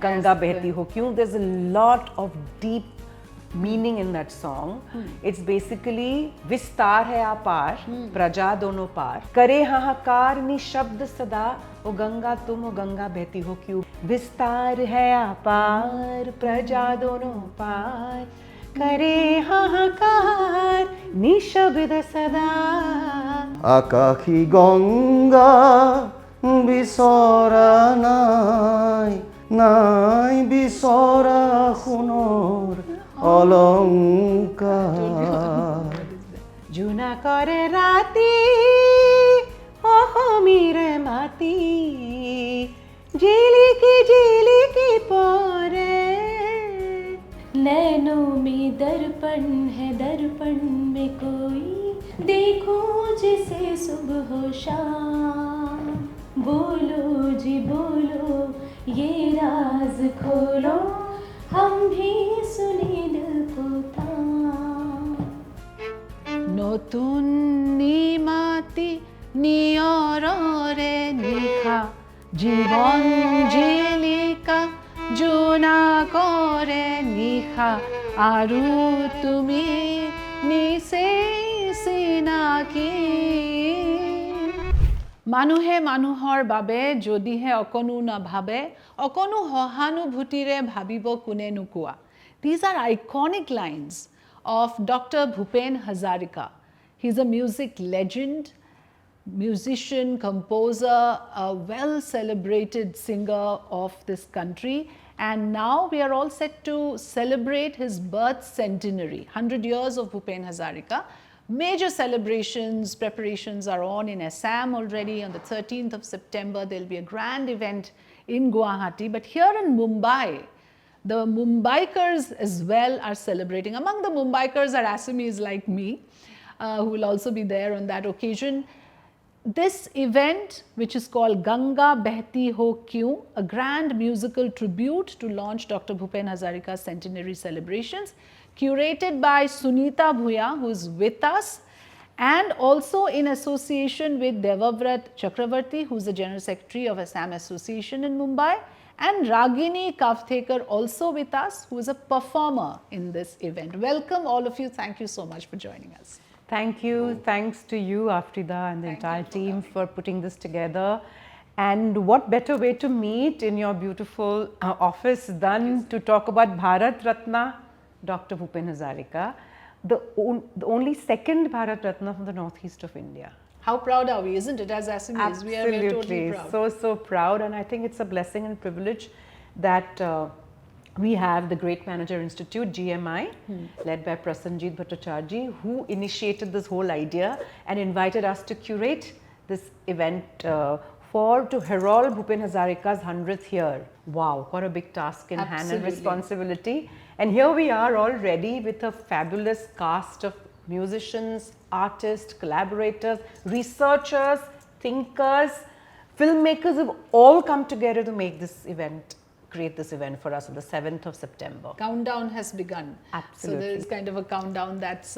Ganga Bheti Ho Q. There's a lot of deep meaning in that song. It's basically Vistar hai apar, praja dono par. Kare hahakar ni shabd sada, O Ganga Bheti Ho Q. Vistar hai apar, praja dono par. Kare hahakar ni shabd sada. Akakhi Ganga bisora nai, nai bisora khunor অলংকার জুনা করে রাতি ওহো মিরে মাতি ঝিলিকি পরে नैनों में दर्पण है दर्पण में कोई देखो जिसे सुबह हो शाम बोलो जी बोलो ये राज खोलो हम भी सुने दिल को ताम নতুন নিমাতি নিয়ৰৰে নিশা জীবন জিলিকা জোনা কৰে নিশা আৰু তুমি নিচে চিনাকি মানুহে মানুহৰ বাবে যদিহে অকণো নাভাবে অকণো সহানুভূতিৰে ভাবিব কোনে নোকোৱা. These are iconic lines of Dr. Bhupen Hazarika. He's a music legend, musician, composer, a well-celebrated singer of this country. And now we are all set to celebrate his birth centenary, 100 years of Bhupen Hazarika. Major celebrations, preparations are on in Assam already. On the 13th of September, there will be a grand event in Guwahati. But here in Mumbai, the Mumbaikars as well are celebrating. Among the Mumbaikars are Assamese like me, who will also be there on that occasion. This event, which is called Ganga Bheti Ho Q, a grand musical tribute to launch Dr. Bhupen Hazarika's centenary celebrations, curated by Sunita Bhuyan, who is with us, and also in association with Devabrat Chakravarty, who is the General Secretary of Assam Association in Mumbai, and Raagini Kavthekar, also with us, who is a performer in this event. Welcome all of you. Thank you so much for joining us. Thank you. Thanks to you, Afrida, and the entire team for putting this together. And what better way to meet in your beautiful office than to talk about Bharat Ratna, Dr. Bhupen Hazarika, the only second Bharat Ratna from the northeast of India. How proud are we, isn't it, as Assamese? We are totally proud. So proud, and I think it's a blessing and privilege that we have the Great Manager Institute, GMI, led by Prasanjit Bhattacharjee, who initiated this whole idea and invited us to curate this event to herald Bhupen Hazarika's 100th year. Wow, what a big task in hand and responsibility. And here we are all ready with a fabulous cast of musicians, artists, collaborators, researchers, thinkers, filmmakers have all come together to make this event, create this event for us on the 7th of September. Countdown has begun. Absolutely. So there is kind of a countdown that's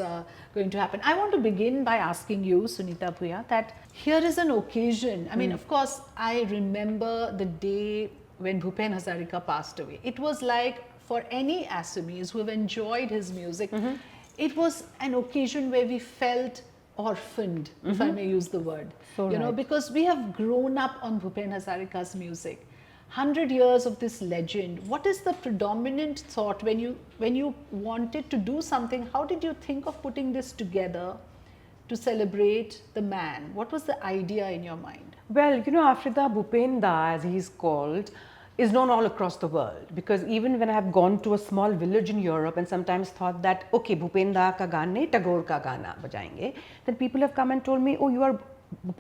going to happen. I want to begin by asking you, Sunita Bhuyan, that here is an occasion. I mean, of course, I remember the day when Bhupen Hazarika passed away. It was like, for any Assamese who have enjoyed his music, it was an occasion where we felt orphaned, if I may use the word. You know, because we have grown up on Bhupen Hazarika's music. 100 years of this legend. What is the predominant thought when you wanted to do something? How did you think of putting this together to celebrate the man? What was the idea in your mind? Well, you know, Afrida, Bhupen Da, as he's called, is known all across the world, because even when I have gone to a small village in Europe and sometimes thought that, okay, Bhupen Da ka gaane Tagore ka gana bajayenge, then people have come and told me, oh, you are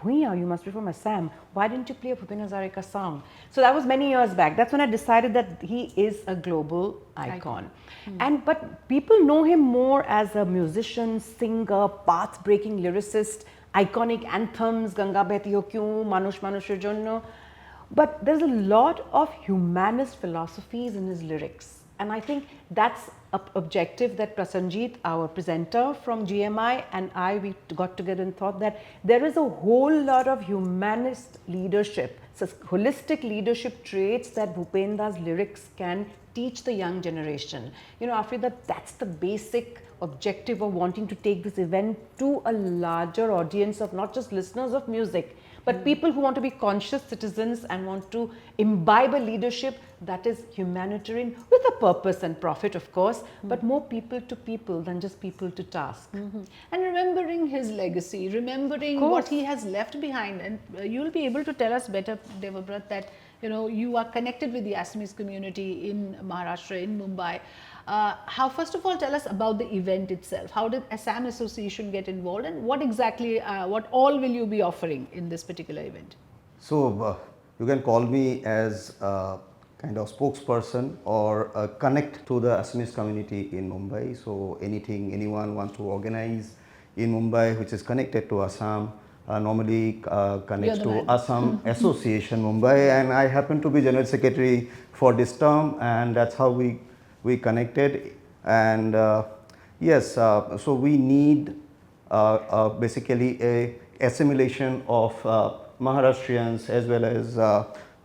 Bhuyan, you must be from Assam. Why didn't you play a Bhupen Hazarika song? So that was many years back. That's when I decided that he is a global icon. But people know him more as a musician, singer, path-breaking lyricist, iconic anthems, Ganga Bheti Ho Q, Manush Manushir Jonno. But there's a lot of humanist philosophies in his lyrics. And I think that's an objective that Prasanjit, our presenter from GMI, and we got together and thought that there is a whole lot of humanist leadership, so holistic leadership traits that Bhupenda's lyrics can teach the young generation. You know, after that, that's the basic objective of wanting to take this event to a larger audience of not just listeners of music, but people who want to be conscious citizens and want to imbibe a leadership that is humanitarian with a purpose and profit, of course, but more people to people than just people to task. And remembering his legacy, remembering what he has left behind. And you'll be able to tell us better, Devabrat, that you are connected with the Assamese community in Maharashtra, in Mumbai. First of all, tell us about the event itself. How did Assam Association get involved, and what exactly, what all will you be offering in this particular event? So you can call me as a kind of spokesperson or connect to the Assamese community in Mumbai. So anyone wants to organize in Mumbai which is connected to Assam, normally connects to Assam Association Mumbai, and I happen to be General Secretary for this term, and that's how we connected. And yes, so we need basically a assimilation of Maharashtrians as well as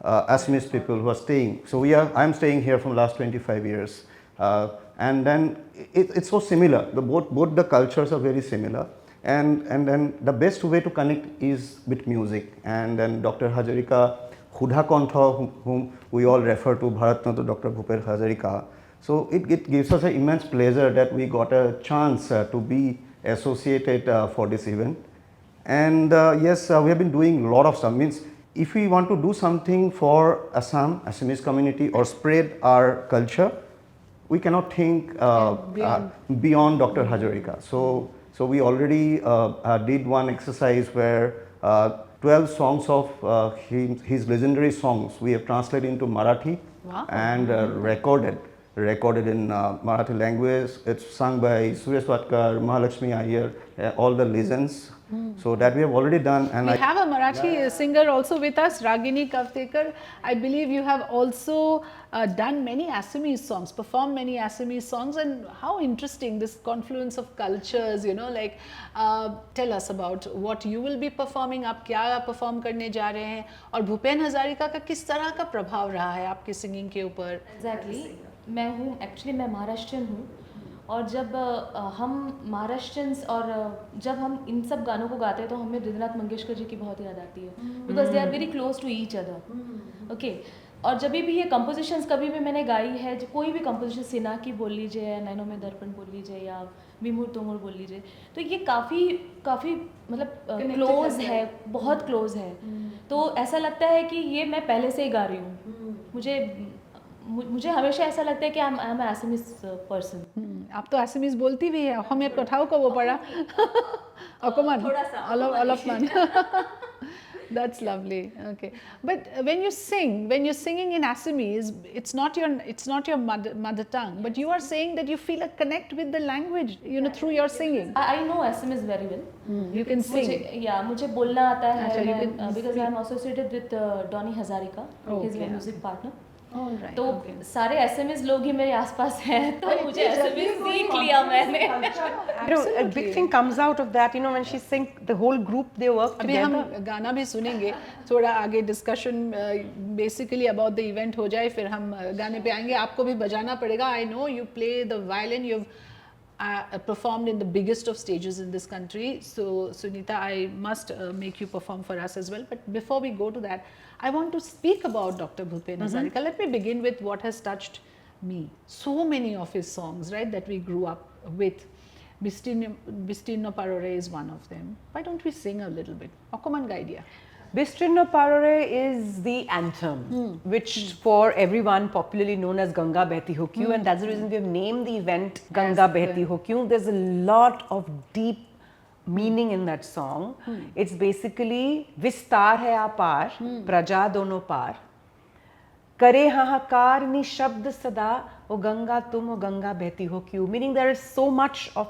Assamese people who are staying. So I'm staying here from last 25 years, and then it's so similar. Both the cultures are very similar, and then the best way to connect is with music. And then Dr. Hazarika Hudha Kantha, whom we all refer to, Bharat Ratna to Dr. Bhupen Hazarika. So it gives us an immense pleasure that we got a chance to be associated for this event. And yes, we have been doing a lot of stuff. Means if we want to do something for Assamese community or spread our culture, we cannot think beyond Dr. Hazarika. So we already did one exercise where 12 songs of his legendary songs we have translated into Marathi and recorded in Marathi language. It's sung by Suresh Watkar, Mahalakshmi Iyer, all the legends. So that we have already done. And we have a Marathi singer also with us, Raagini Kavthekar. I believe you have also done many Assamese songs, performed many Assamese songs, and how interesting this confluence of cultures, tell us about what you will be performing, आप क्या perform करने जा रहे हैं, और भूपेन हजारिका का किस तरह का प्रभाव रहा है आपकी सिंगिंग के ऊपर? Exactly. मैं महाराष्ट्रियन हूँ, और जब हम महाराष्ट्रियंस और जब हम इन सब गानों को गाते हैं तो हमें रविंद्रनाथ मंगेशकर जी की बहुत याद आती है, because they are very close to each other. Okay, और जब भी ये कंपोजिशंस कभी भी मैंने गाई है, कोई भी कंपोजिशन सिना की बोल लीजिए या नैनो में दर्पण बोल लीजिए या विमुर तोमुर बोल लीजिए, तो ये काफ़ी मतलब क्लोज है, बहुत क्लोज है. तो ऐसा लगता है कि ये मैं पहले से ही गा रही हूँ. मुझे हमेशा ऐसा लगता है कि आई एम असमीज पर्सन. आप तो असमीज बोलती भी है, हमें पठाओ को वो पड़ा अकमान अलपमान. That's lovely. Okay, but when you're singing in Assamese, it's not your mother tongue, but you are saying that you feel a connect with the language, through your singing. I know Assamese very well. You can sing. मुझे बोलना आता है, because I am associated with Donny Hazarika. He's my music partner. Right, तो सारे SMS लोग ही मेरे आसपास हैं, तो मुझे एसएमएस सीख लिया मैंने. A big thing comes out of that, when she sings, the whole group, they work together. अभी हम गाना भी सुनेंगे, थोड़ा आगे discussion basically about the event हो जाए, फिर हम गाने पे आएंगे. आपको भी बजाना पड़ेगा. I know you play the violin, you performed in the biggest of stages in this country. So Sunita, I must make you perform for us as well. But before we go to that, I want to speak about Dr. Bhupen Hazarika. Let me begin with what has touched me. So many of his songs, right, that we grew up with. Bistinno Parore is one of them. Why don't we sing a little bit? Okoman Gaidia. Bistinno Parore is the anthem, which for everyone popularly known as Ganga Bheti Ho Q, and that's the reason we have named the event Ganga Bheti Ho Q. There's a lot of deep meaning in that song. It's basically Vistar hai apar, praja dono par, kare hahakar ni shabd sada, o Ganga tum o Ganga Bheti Ho Q, meaning there is so much of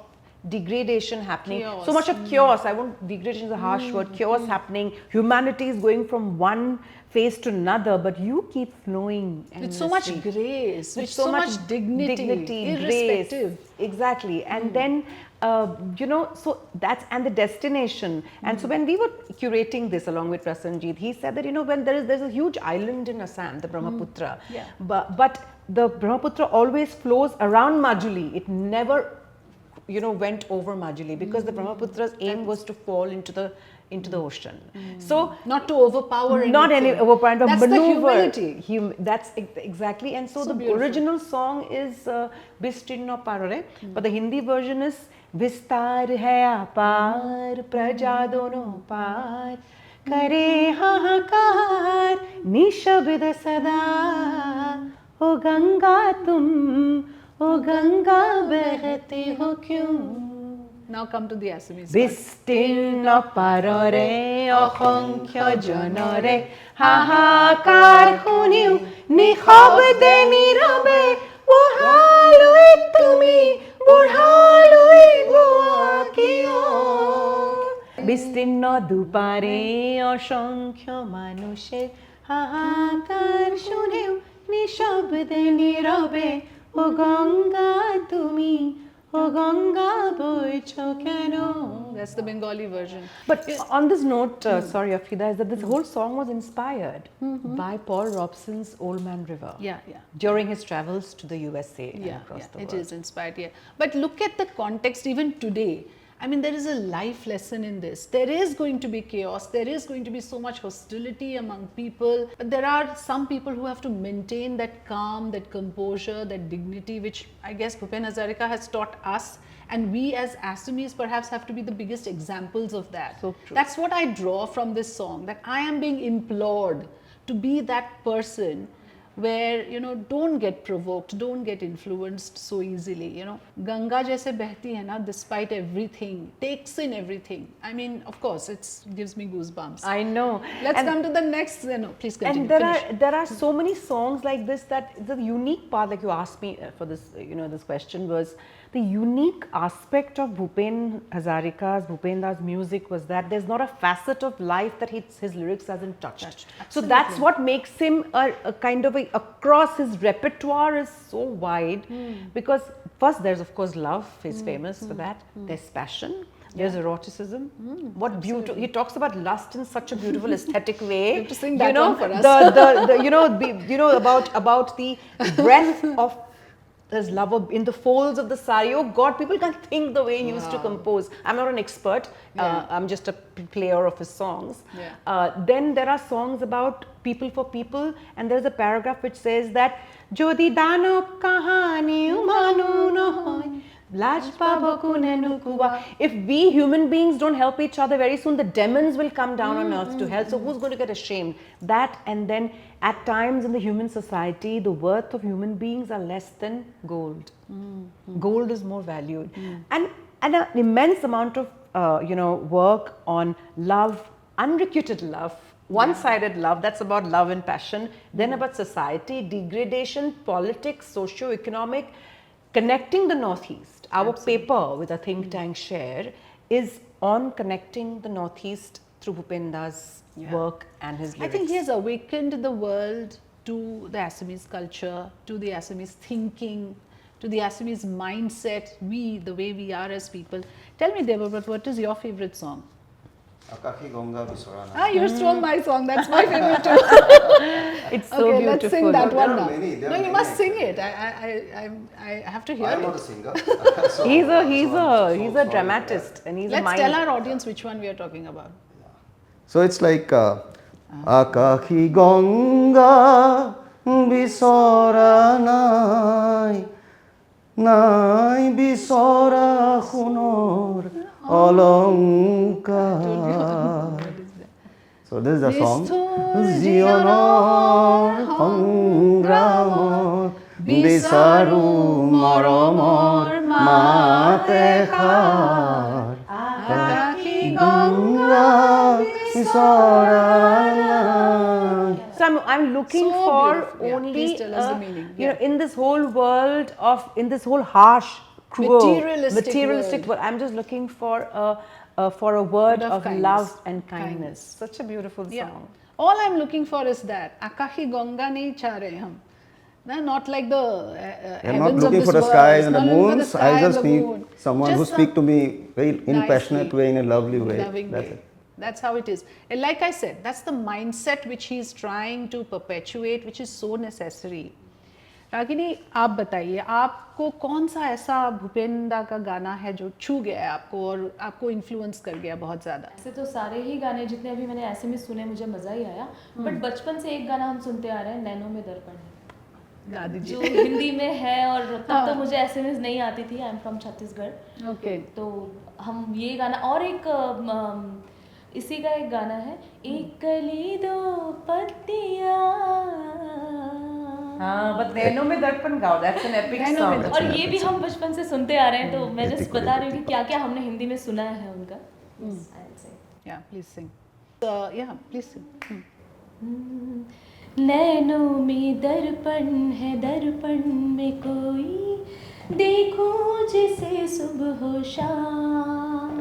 degradation happening, Chaos. so much of chaos. I won't, degradation is a harsh word, chaos happening, humanity is going from one phase to another, but you keep flowing With so much endlessly. grace, with With so much dignity, irrespective. grace. Exactly. And then, you know, so that's, and the destination. And so when we were curating this along with Prasanjit, he said that, you know, when there's a huge island in Assam, the Brahmaputra, Yeah. but the Brahmaputra always flows around Majuli. It never, you know, went over Majuli, because the Brahmaputra's aim was to fall into the ocean. So Not to overpower anything. not any overpower, but That's maneuver. the humility. That's exactly. And so, So the beautiful. original song is Bistinno Parore, but the Hindi version is Vistar hai apar praja dono par kare hahakar nishabd sada o Ganga tum o Ganga Bheti Ho Q. Now come to the Assamese. Bistinno parore অসংখ্য জনৰে হাহাকাৰ শুনিও নিশব্দে নীৰৱে বুঢ়ালৈ তুমি বুঢ়ালৈ গোৱা কিয় বিস্তীৰ্ণ দুপাৰে অসংখ্য মানুষে হাহাকাৰ শুনেও নিশব্দে নীৰৱে ও গঙ্গা তুমি O Ganga boicho keno. That's the Bengali version. But on this note, sorry Afida, is that this whole song was inspired by Paul Robeson's Old Man River. Yeah, yeah. During his travels to the USA and Yeah, across yeah, the it world. is inspired, yeah. But look at the context even today. I mean, there is a life lesson in this. There is going to be chaos. There is going to be so much hostility among people. But there are some people who have to maintain that calm, that composure, that dignity, which I guess Bhupen Hazarika has taught us. And we as Assamese perhaps have to be the biggest examples of that. So true. That's what I draw from this song, that I am being implored to be that person where, you know, don't get provoked, don't get influenced so easily, you know. Ganga jaise behti hai na, despite everything, takes in everything. I mean, of course, it gives me goosebumps. I know. Let's And- come to the next, please continue. And finish. there are so many songs like this that the unique part, like you asked me for this, you know, this question was the unique aspect of Bhupen Hazarika's, Bhupenda's music was that there's not a facet of life that his lyrics hasn't touched. So that's what makes him a kind of across his repertoire is so wide, because first there's of course love, he's famous for that. There's passion. There's eroticism. What beautiful! He talks about lust in such a beautiful aesthetic way. You have to sing that one for us. About the breadth of there's love in the folds of the sari. Oh God, people can't think the way he used to compose. I'm not an expert. I'm just a player of his songs. Yeah. Then there are songs about people for people, and there's a paragraph which says that Jodi Danop kahani umanu nohoy. If we human beings don't help each other, very soon the demons will come down on earth to help. So who's going to get ashamed? That, and then at times in the human society, the worth of human beings are less than gold. Gold is more valued. And an immense amount of work on love, unrequited love, one-sided love, that's about love and passion. Then about society, degradation, politics, socio-economic, connecting the Northeast. Our paper with a think tank share is on connecting the Northeast through Bhupenda's work and his lyrics. I think he has awakened the world to the Assamese culture, to the Assamese thinking, to the Assamese mindset, the way we are as people. Tell me, Devabrat, what is your favorite song? Akaki Ganga Bisorana. You stole my song. That's my favorite too. It's so Okay, beautiful. let's sing that There one are now. many, there No, are you many must sing actually. it. I have to hear I'm it. not a singer. He's a dramatist, and he's a Let's mind. tell our audience which one we are talking about. So it's like Akaki Ganga Bisoranai Nai Bisora Hunor Alonka. So this is the song. Zionor Hongramor Bisaru Moromor Matehar Akaki Ganga Bisorana. So I'm looking So for beautiful. Yeah, only, please tell us the meaning. in this whole world of, in this whole harsh, cruel, materialistic word. I'm just looking for a word of kindness. love and kindness. Such a beautiful Yeah. song. All I'm looking for is that Akahi Ganga nahi cha rahe hum. No, not like the I'm not heavens looking of for this the sky world, and the not looking for the moons. sky I and just the need moon. someone Just who speak to me very in nicely, passionate way, in a lovely way. loving That's way. it. That's how it is. And like I said, that's the mindset which he's trying to perpetuate, which is so necessary. Ragini, आप बताइए, आपको कौन सा ऐसा भूपेन दा का गाना है जो छू गया है आपको और आपको इन्फ्लुएंस कर गया बहुत ज़्यादा? ऐसे तो सारे ही गाने जितने अभी मैंने ऐसे में सुने मुझे मज़ा ही आया, बट बचपन से एक गाना हम सुनते आ रहे हैं, नैनों में दर्पण है, दादी जी जो हिंदी में है, और तब तो मुझे एसएमएस नहीं आती थी, I am from Chhattisgarh. Okay, तो हम ये गाना, और एक इसी का एक गाना है, एक कली दो पत्तियां, हाँ, but नैनों में दर्पण गाओ, that's an epic नैनों में song. और ये भी हम बचपन से सुनते आ रहे हैं, तो मैं जस्ट बता रही हूँ कि क्या क्या हमने हिंदी में सुना है उनका। या प्लीज सिंग, या प्लीज सिंग। नैनों में दर्पण है, दर्पण में कोई देखो जिसे सुबह हो शाम,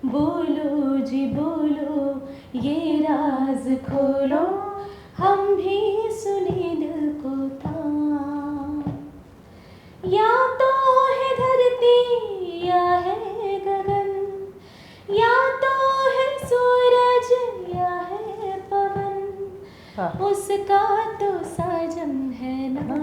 बोलो जी बोलो ये राज खोलो, हम भी सुने दिल को ताम, या तो है धरती या है गगन, या तो है सूरज या है पवन, उसका तो साजन है ना,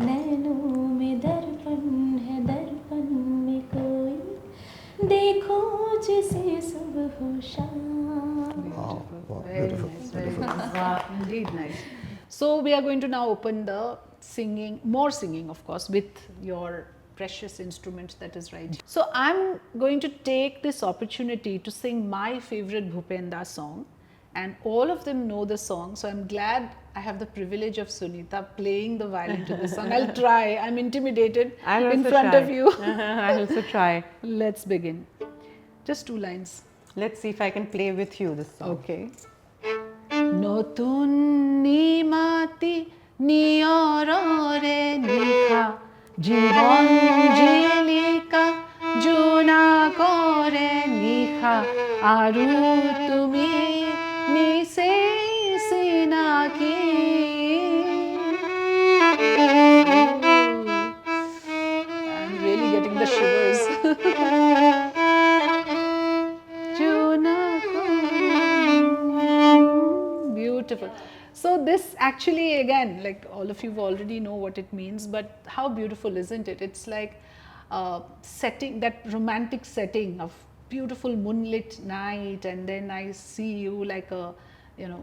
नैनों में दर्पण है, दर्पण में कोई देखो जिसे सुबह हो शाम। Wow, Very beautiful, nice, very beautiful. nice. Indeed nice. So we are going to now open the singing, more singing of course, with your precious instruments, that is right. So I'm going to take this opportunity to sing my favorite Bhupen Da song, and all of them know the song, so I'm glad I have the privilege of Sunita playing the violin to this song. I'll try. I'm intimidated in front of you. I'll also try. Let's begin. Just 2 lines. Let's see if I can play with you this song. Okay. নতুন নিমাতি নিয়ৰৰে নিশা জীৱন জিলিকা জোনাকৰে নিশা আৰু তুমি নিচেই চিনাকি। I'm really getting the shivers. Beautiful. So this actually, again, like all of you already know what it means, but how beautiful isn't it? It's like setting, that romantic setting of beautiful moonlit night, and then I see you like a, you know,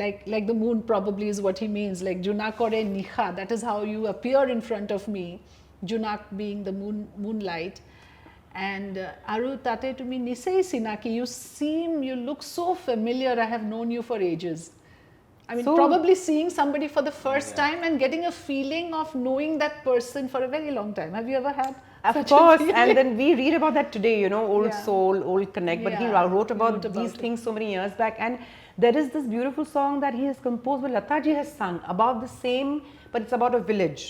like the moon probably is what he means, like Junakore Nikha, that is how you appear in front of me, Junak being the moonlight. And Aru tate tumi nisei sinaki, you look so familiar, I have known you for ages. I mean, So- probably seeing somebody for the first time and getting a feeling of knowing that person for a very long time. Have you ever had Of such a course, feeling? and then we read about that today, you know, old Yeah. soul, old connect, but he Yeah, wrote about wrote about these it. things so many years back, and there is this beautiful song that he has composed, where Lataji has sung about the same, but it's about a village.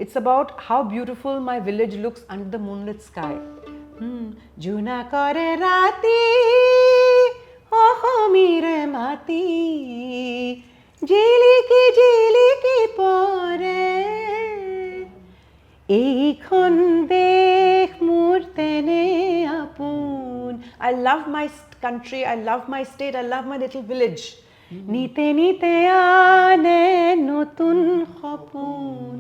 It's about how beautiful my village looks under the moonlit sky. Juna kare rati, oh mire mati, jili ki pore, eikhon dekh murtene apun. I love my country, I love my state, I love my little village. Nite nite ane notun khopun,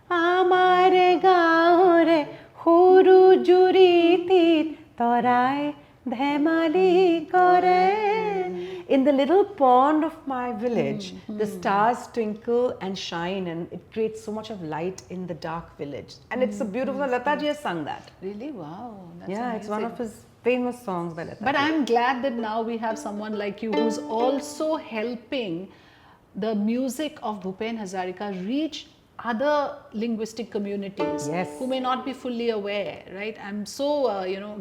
amare gaore horu juritit torai dhemali kore. In the little pond of my village, the stars twinkle and shine, and it creates so much of light in the dark village. And it's a beautiful, Lataji has sung that. Really? Wow. That's Yeah, it's one amazing. of his famous songs by Lataji. But I'm glad that now we have someone like you who's also helping the music of Bhupen Hazarika reach other linguistic communities Yes. who may not be fully aware, right? I'm so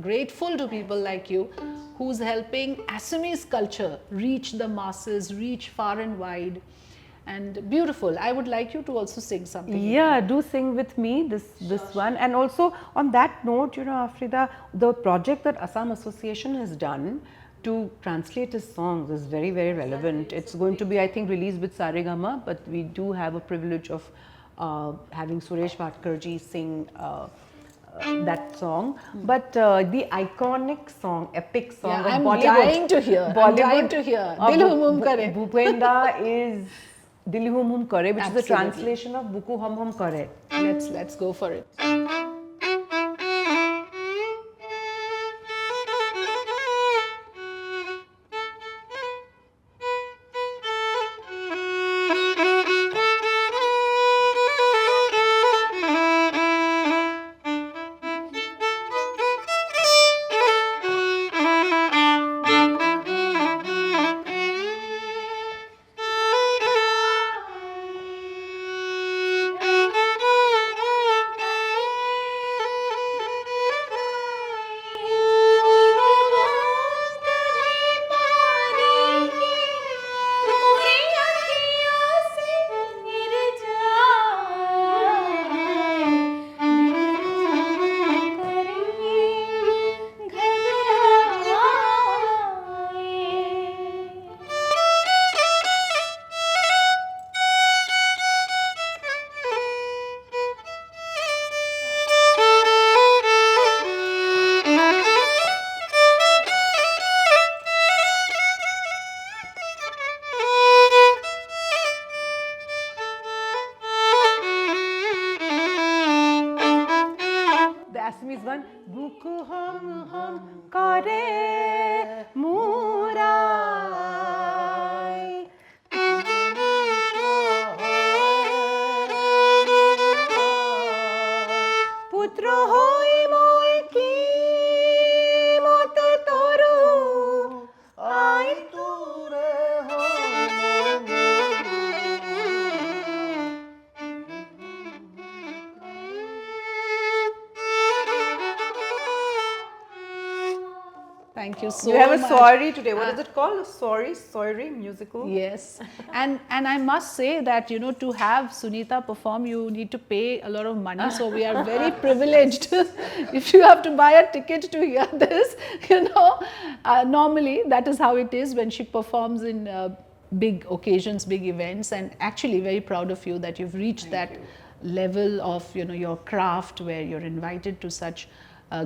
grateful to people like you who's helping Assamese culture reach the masses, reach far and wide. and beautiful. I would like you to also sing something. Yeah, do sing with me this one. And also on that note, you know, Afrida, the project that Assam Association has done to translate his songs is very, very relevant. It's going to be, I think, released with Saregama, but we do have a privilege of having Suresh Bhatkarji sing that song. But the iconic song, epic song Yeah, of I'm Bollywood. dying to hear. I'm dying to hear. Dil Hum Hum Kare. Bhupenda is Dil Hum Hum Kare, which is the Absolutely. translation of Buku Hum Hum Kare. Let's go for it. The Assamese one, Buku Hum Hum Kare Murai. Putro hoi moi ki mot toru ai ture Thank you so You have a much. sorry today. What is it called? Sorry musical? Yes, and I must say that, you know, to have Sunita perform, you need to pay a lot of money. So we are very privileged. If you have to buy a ticket to hear this, you know, normally that is how it is when she performs in big occasions, big events. And actually, very proud of you that you've reached that level of, you know, your craft where you're invited to such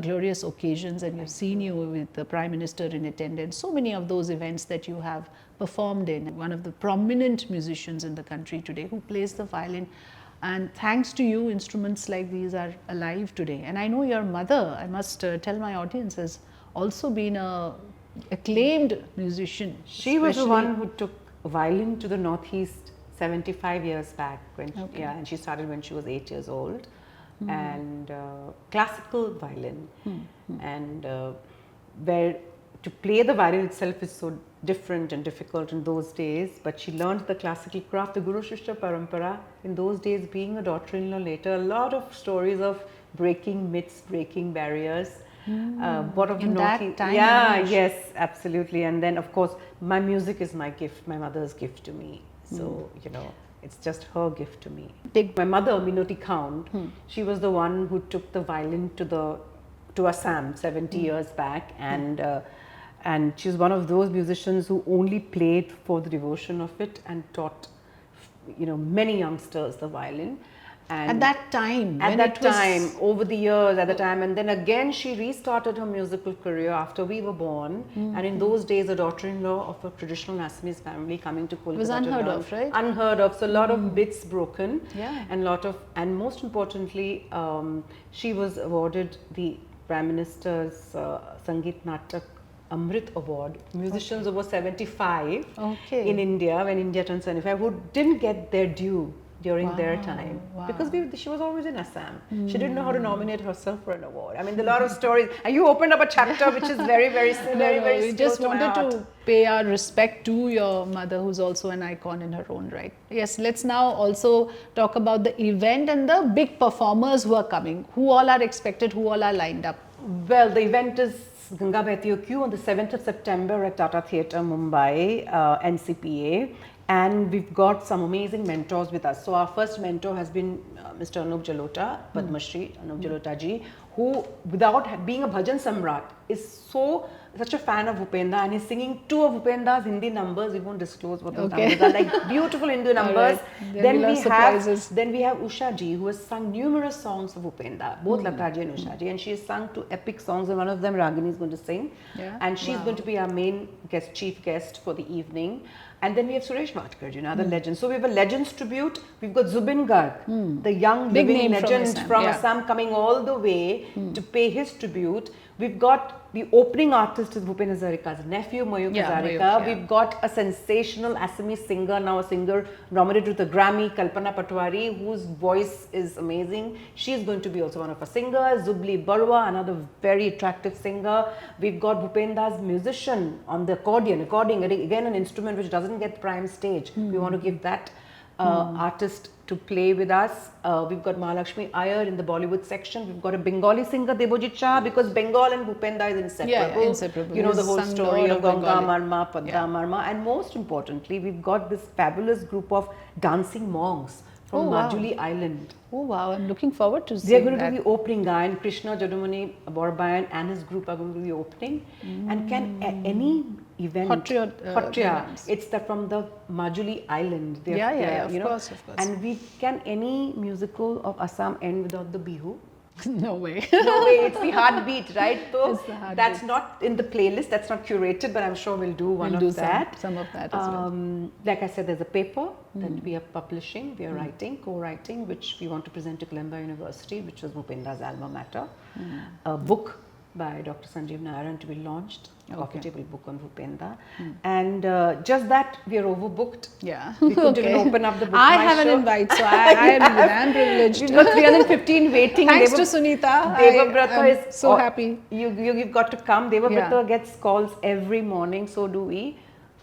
glorious occasions, and we've seen you with the Prime Minister in attendance. So many of those events that you have performed in. One of the prominent musicians in the country today who plays the violin. And thanks to you, instruments like these are alive today. And I know your mother, I must tell my audience, has also been a acclaimed musician. She was the especially- one who took violin to the Northeast 75 years back. When she, Okay. yeah, and she started when she was 8 years old. And classical violin. And where to play the violin itself is so different and difficult in those days, but she learned the classical craft, the Guru Shishya Parampara. In those days, being a daughter-in-law later, a lot of stories of breaking myths, breaking barriers. What of the In that Northeast? time Yeah, and age. yes, absolutely. And then, of course, my music is my gift, my mother's gift to me. So, you know, it's just her gift to me. Take my mother, Minoti Count. She was the one who took the violin to Assam 70 years back, and she's one of those musicians who only played for the devotion of it and taught, you know, many youngsters the violin. And At that time, at when that it was- time, over the years, at the time, and then again she restarted her musical career after we were born. And in those days, a daughter-in-law of a traditional Assamese family coming to Kolkata. was to unheard learn- of, right? Unheard of. So a lot of bits broken. Yeah. And most importantly, she was awarded the Prime Minister's Sangeet Natak Amrit Award. Musicians over 75 Okay. in India, when India turned 75, who didn't get their due during their time, wow. because she was always in Assam. She didn't know how to nominate herself for an award. I mean, there are a lot of stories, and you opened up a chapter which is very, very, very, very we just close to my wanted heart. to pay our respect to your mother, who's also an icon in her own right. Yes, let's now also talk about the event and the big performers who are coming. Who all are expected? Who all are lined up? Well, the event is Ganga Bheti Ho Q on the 7th of September at Tata Theatre, Mumbai, NCPA. And we've got some amazing mentors with us. So our first mentor has been Mr. Anup Jalota, Padma Shri, Anup Jalota ji, who, without being a bhajan samrat, is such a fan of Bhupenda, and he's singing two of Bhupenda's Hindi numbers. We won't disclose what those numbers are, like beautiful Hindu numbers. Right. Then we have Usha ji, who has sung numerous songs of Bhupenda, both Lata ji and Usha ji, and she has sung two epic songs, and one of them Raagini is going to sing. Yeah. And she's going to be our main guest, chief guest for the evening. And then we have Suresh Vatkar, another legend. So we have a Legends tribute. We've got Zubin Garg, the young Big living name legend from Assam, coming all the way to pay his tribute. We've got the opening artist is Bhupen Hazarika's nephew, Mayuk Hazarika. We've got a sensational Assamese singer, now a singer nominated with a Grammy, Kalpana Patwari, whose voice is amazing. She's going to be also one of our singers. Zubli Barwa, another very attractive singer. We've got Bhupenda's musician on the accordion, again an instrument which doesn't get prime stage. We want to give that artist to play with us. We've got Mahalakshmi Iyer in the Bollywood section. We've got a Bengali singer, Debojit Shah, because Bengal and Bhupenda is inseparable. Yeah, inseparable. You know, He's the whole sung story lot of Ganga Bengali. Marma, Padda Marma, and most importantly, we've got this fabulous group of dancing monks from Majuli Island. Oh wow, I'm looking forward to They're seeing going to that. be the opening guy, and Krishna Jadumani Borbayan and his group are going to be opening. And can any event, Hotriya, it's from the Majuli Island. Of course. And can any musical of Assam end without the Bihu? No way. No way, it's the heartbeat, right? So It's the heartbeat. that's not in the playlist, that's not curated, but I'm sure we'll do one of that. Some of that as well. Like I said, there's a paper that we are publishing, we are writing, co-writing, which we want to present to Colombo University, which was Bhupenda's alma mater. A book by Dr. Sanjeev Narayan to be launched, a coffee table book on Bhupenda. And just that, we are overbooked. Yeah. We couldn't even open up the book. I have an invite, so I am privileged. We've got 315 waiting. Thanks to Sunita. Devabrata is so happy. You've got to come. Devabrata gets calls every morning, so do we.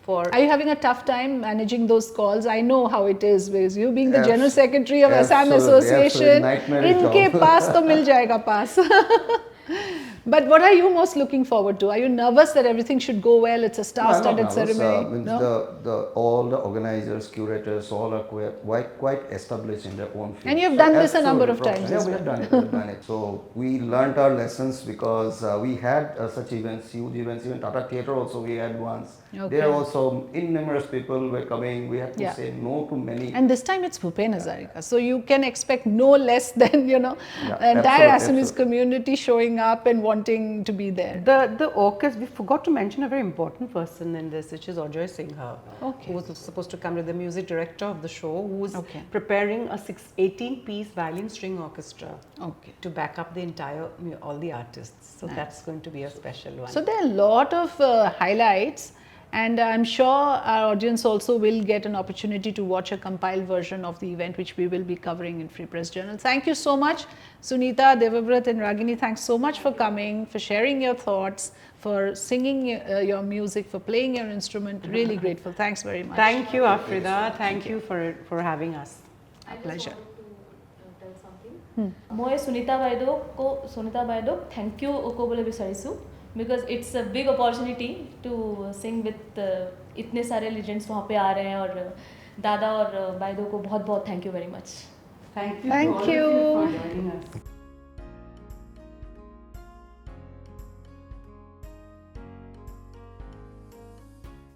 Are you having a tough time managing those calls? I know how it is, because you being the General Secretary of Assam Association, inke paas to mil jayega paas. But what are you most looking forward to? Are you nervous that everything should go well? It's a star-studded ceremony. All the organizers, curators, all are quite established in their own field. And you have done this a number of times. Yeah, we have done it. So we learnt our lessons, because we had such events, huge events. Even Tata Theatre also we had once. There also innumerous people were coming. We had to say no to many. And this time it's Bhupen Hazarika. So you can expect no less than, the entire Assamese community showing up and wanting to be there. The orchestra, we forgot to mention a very important person in this, which is Ajoy Singha, who was supposed to come to the music director of the show, who was preparing a 18-piece violin string orchestra to back up the all the artists. So that's going to be a special one. So there are a lot of highlights. And I'm sure our audience also will get an opportunity to watch a compiled version of the event, which we will be covering in Free Press Journal. Thank you so much, Sunita, Devabrat and Raagini. Thanks so much for coming, for sharing your thoughts, for singing your music, for playing your instrument. Really grateful. Thanks very much. Thank you, Afrida. Thank you for having us. A pleasure. tell something. Moi Sunita Baido thank you को बोले बिसारिसु, because it's a big opportunity to sing with इतने सारे legends वहाँ पे आ रहे हैं, और दादा और बाइदो को बहुत बहुत thank you very much. Thank you. Thank you. For joining us.